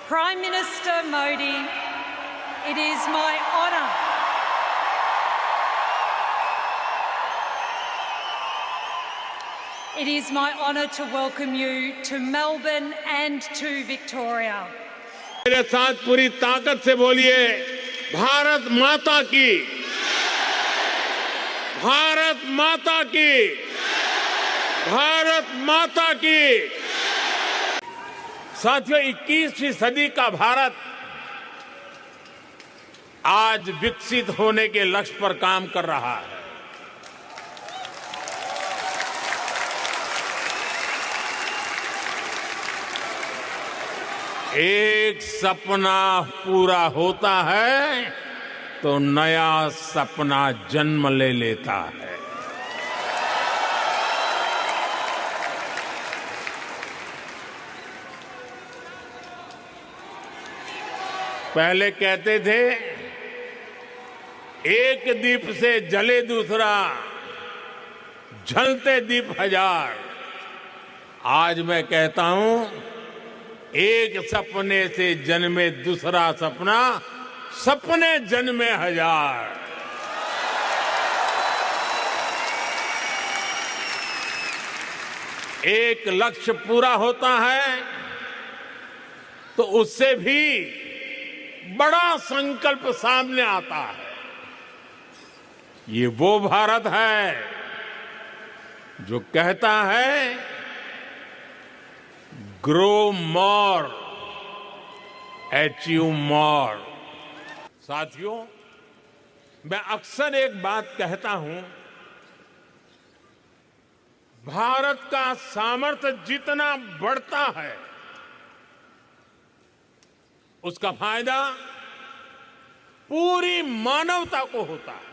Prime Minister Modi, it is my honour to welcome you to Melbourne and to Victoria. मेरे साथ पूरी ताकत से बोलिए, भारत माता की, भारत माता की, भारत माता की। साथियों, 21वीं सदी का भारत आज विकसित होने के लक्ष्य पर काम कर रहा है। एक सपना पूरा होता है तो नया सपना जन्म ले लेता है। पहले कहते थे, एक दीप से जले दूसरा, जलते दीप हजार। आज मैं कहता हूं, एक सपने से जन्मे दूसरा सपना, सपने जन्मे हजार। एक लक्ष्य पूरा होता है तो उससे भी बड़ा संकल्प सामने आता है। ये वो भारत है जो कहता है, ग्रो मोर, अचीव मोर। साथियों, मैं अक्सर एक बात कहता हूं, भारत का सामर्थ्य जितना बढ़ता है उसका फायदा पूरी मानवता को होता है।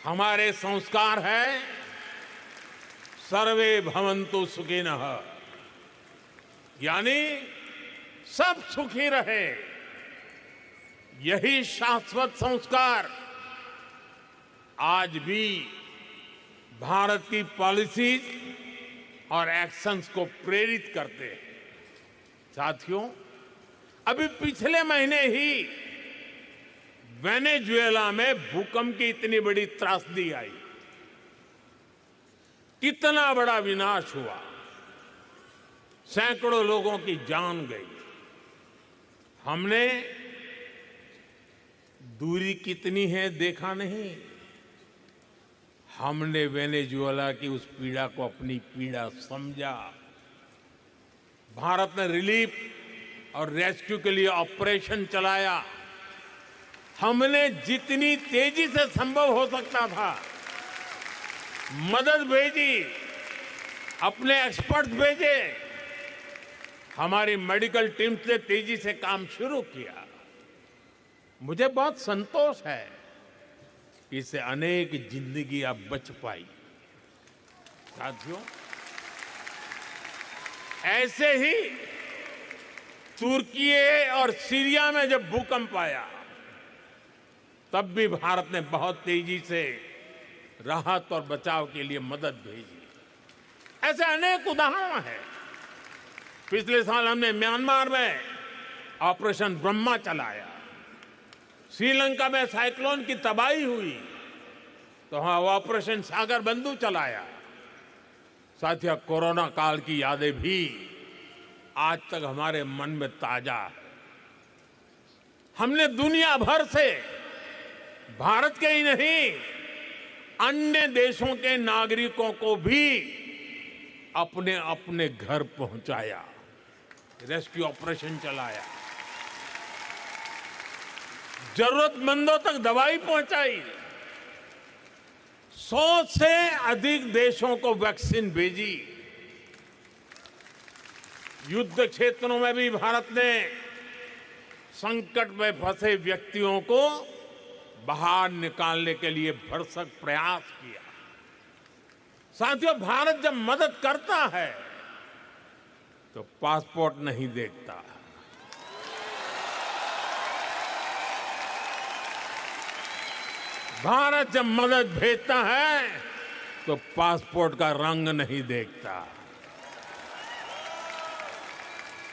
हमारे संस्कार है, सर्वे भवन्तु सुखिनः, यानी सब सुखी रहे। यही शाश्वत संस्कार आज भी भारत की पॉलिसीज और एक्शंस को प्रेरित करते हैं। साथियों, अभी पिछले महीने ही वेनेजुएला में भूकंप की इतनी बड़ी त्रासदी आई, कितना बड़ा विनाश हुआ, सैकड़ों लोगों की जान गई। हमने दूरी कितनी है देखा नहीं, हमने वेनेजुएला की उस पीड़ा को अपनी पीड़ा समझा। भारत ने रिलीफ और रेस्क्यू के लिए ऑपरेशन चलाया। हमने जितनी तेजी से संभव हो सकता था मदद भेजी, अपने एक्सपर्ट भेजे, हमारी मेडिकल टीम से तेजी से काम शुरू किया। मुझे बहुत संतोष है कि इससे अनेक जिंदगियां बच पाई। साथियों, ऐसे ही तुर्की और सीरिया में जब भूकंप आया तब भी भारत ने बहुत तेजी से राहत और बचाव के लिए मदद भेजी। ऐसे अनेक उदाहरण हैं। पिछले साल हमने म्यांमार में ऑपरेशन ब्रह्मा चलाया। श्रीलंका में साइक्लोन की तबाही हुई तो वहां ऑपरेशन सागर बंधु चलाया। साथियों, कोरोना काल की यादें भी आज तक हमारे मन में ताजा है। हमने दुनिया भर से, भारत के ही नहीं, अन्य देशों के नागरिकों को भी अपने अपने घर पहुंचाया, रेस्क्यू ऑपरेशन चलाया, जरूरतमंदों तक दवाई पहुंचाई। 100 से अधिक देशों को वैक्सीन भेजी। युद्ध क्षेत्रों में भी भारत ने संकट में फंसे व्यक्तियों को बाहर निकालने के लिए भरसक प्रयास किया। साथियों, भारत जब मदद करता है तो पासपोर्ट नहीं देखता। भारत जब मदद भेजता है तो पासपोर्ट का रंग नहीं देखता।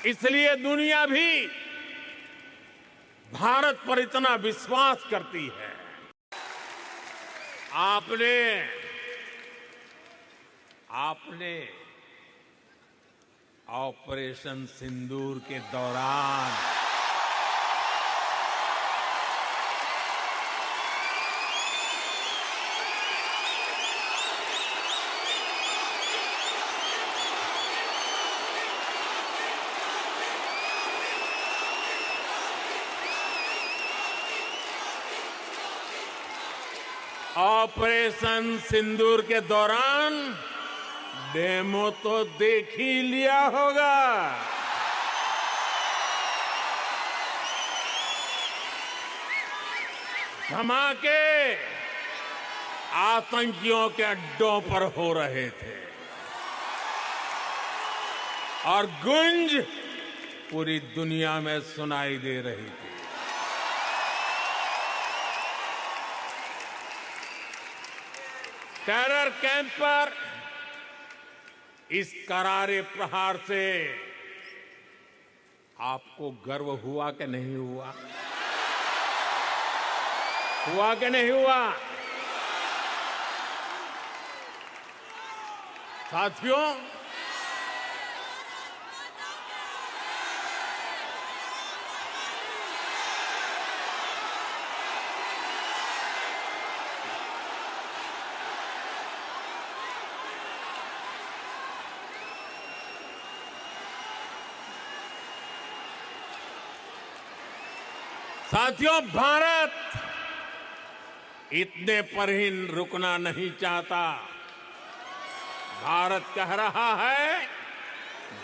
इसलिए दुनिया भी भारत पर इतना विश्वास करती है। आपने ऑपरेशन सिंदूर के दौरान डेमो तो देख ही लिया होगा। धमाके आतंकियों के अड्डों पर हो रहे थे और गूंज पूरी दुनिया में सुनाई दे रही थी। टेरर कैंप पर इस करारे प्रहार से आपको गर्व हुआ कि नहीं हुआ? हुआ कि नहीं हुआ? साथियों, भारत इतने पर ही रुकना नहीं चाहता। भारत कह रहा है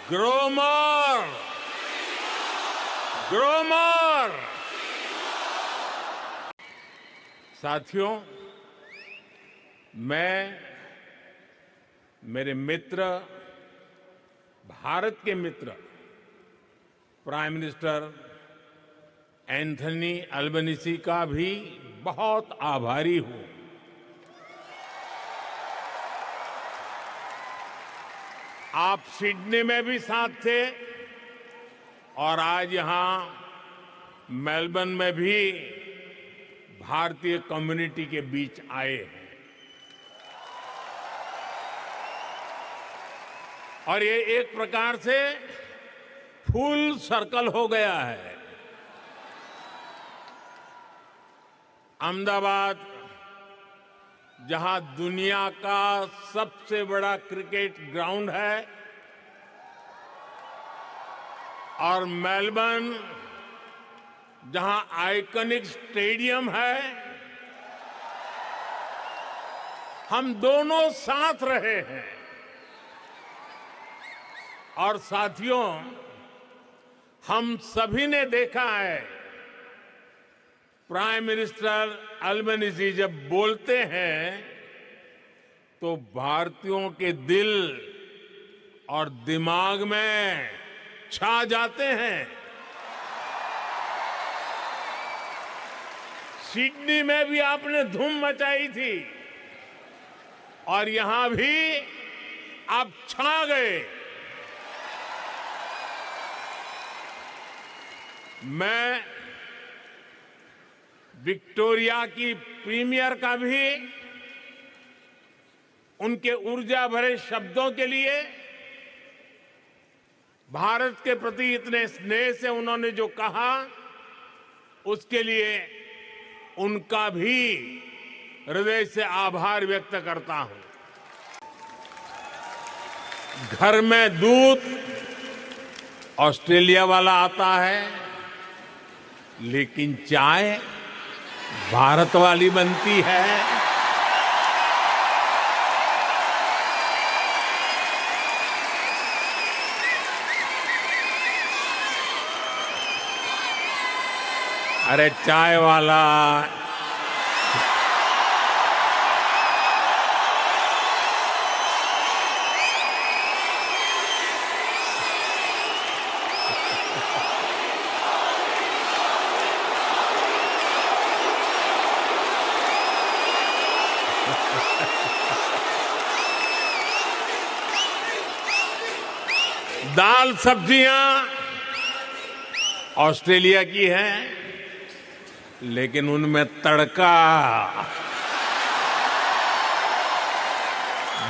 ग्रो मोर, ग्रो मोर। साथियों, मैं मेरे मित्र, भारत के मित्र प्राइम मिनिस्टर एंथनी अल्बनीसी का भी बहुत आभारी हूं। आप सिडनी में भी साथ थे और आज यहां मेलबर्न में भी भारतीय कम्युनिटी के बीच आए हैं। और ये एक प्रकार से फुल सर्कल हो गया है। अहमदाबाद, जहां दुनिया का सबसे बड़ा क्रिकेट ग्राउंड है, और मेलबर्न, जहां आइकॉनिक स्टेडियम है, हम दोनों साथ रहे हैं। और साथियों, हम सभी ने देखा है प्राइम मिनिस्टर अल्बनीजी जब बोलते हैं तो भारतीयों के दिल और दिमाग में छा जाते हैं। सिडनी में भी आपने धूम मचाई थी और यहां भी आप छा गए। मैं विक्टोरिया की प्रीमियर का भी उनके ऊर्जा भरे शब्दों के लिए, भारत के प्रति इतने स्नेह से उन्होंने जो कहा, उसके लिए उनका भी हृदय से आभार व्यक्त करता हूं। घर में दूध ऑस्ट्रेलिया वाला आता है, लेकिन चाय भारत वाली बनती है। अरे चाय वाला दाल सब्जियां ऑस्ट्रेलिया की है, लेकिन उनमें तड़का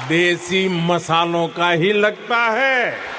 देसी मसालों का ही लगता है।